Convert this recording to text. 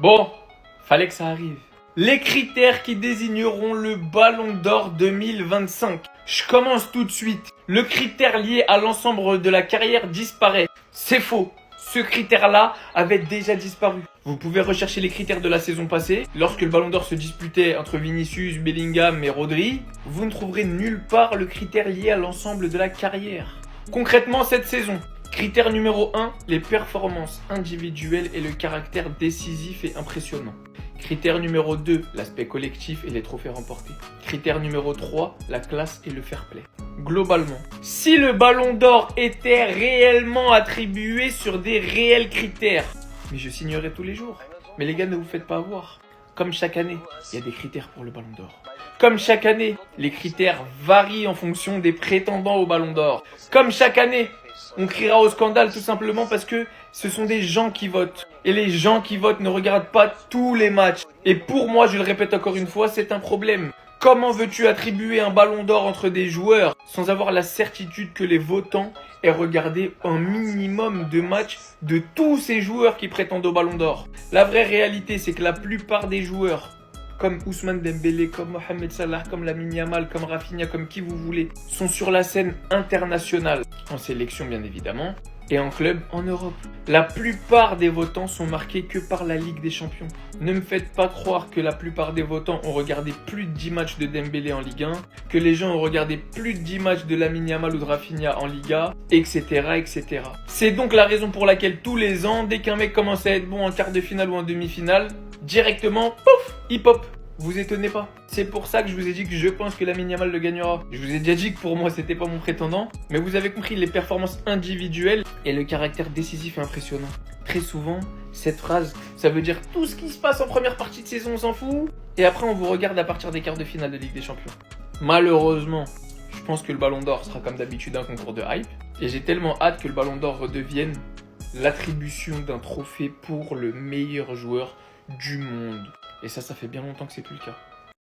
Bon, fallait que ça arrive. Les critères qui désigneront le Ballon d'Or 2025. Je commence tout de suite. Le critère lié à l'ensemble de la carrière disparaît. C'est faux. Ce critère-là avait déjà disparu. Vous pouvez rechercher les critères de la saison passée. Lorsque le Ballon d'Or se disputait entre Vinicius, Bellingham et Rodri, vous ne trouverez nulle part le critère lié à l'ensemble de la carrière. Concrètement, cette saison, critère numéro 1, les performances individuelles et le caractère décisif et impressionnant. Critère numéro 2, l'aspect collectif et les trophées remportés. Critère numéro 3, la classe et le fair play. Globalement, si le Ballon d'Or était réellement attribué sur des réels critères, mais je signerais tous les jours. Mais les gars, ne vous faites pas avoir. Comme chaque année, il y a des critères pour le Ballon d'Or. Comme chaque année, les critères varient en fonction des prétendants au Ballon d'Or. Comme chaque année, on criera au scandale tout simplement parce que ce sont des gens qui votent. Et les gens qui votent ne regardent pas tous les matchs. Et pour moi, je le répète encore une fois, c'est un problème. Comment veux-tu attribuer un Ballon d'Or entre des joueurs sans avoir la certitude que les votants aient regardé un minimum de matchs de tous ces joueurs qui prétendent au Ballon d'Or? La vraie réalité, c'est que la plupart des joueurs, comme Ousmane Dembélé, comme Mohamed Salah, comme Lamine Yamal, comme Rafinha, comme qui vous voulez, sont sur la scène internationale, en sélection bien évidemment, et en club en Europe. La plupart des votants sont marqués que par la Ligue des Champions. Ne me faites pas croire que la plupart des votants ont regardé plus de 10 matchs de Dembélé en Ligue 1, que les gens ont regardé plus de 10 matchs de Lamine Yamal ou de Rafinha en Liga, etc., etc. C'est donc la raison pour laquelle tous les ans, dès qu'un mec commence à être bon en quart de finale ou en demi-finale, directement, pouf, hip-hop. Vous étonnez pas. C'est pour ça que je vous ai dit que je pense que Lamine Yamal le gagnera. Je vous ai déjà dit que pour moi c'était pas mon prétendant. Mais vous avez compris, les performances individuelles et le caractère décisif et impressionnant. Très souvent, cette phrase, ça veut dire tout ce qui se passe en première partie de saison, on s'en fout. Et après on vous regarde à partir des quarts de finale de Ligue des Champions. Malheureusement, je pense que le Ballon d'Or sera comme d'habitude un concours de hype. Et j'ai tellement hâte que le Ballon d'Or redevienne l'attribution d'un trophée pour le meilleur joueur du monde. Et ça fait bien longtemps que c'est plus le cas.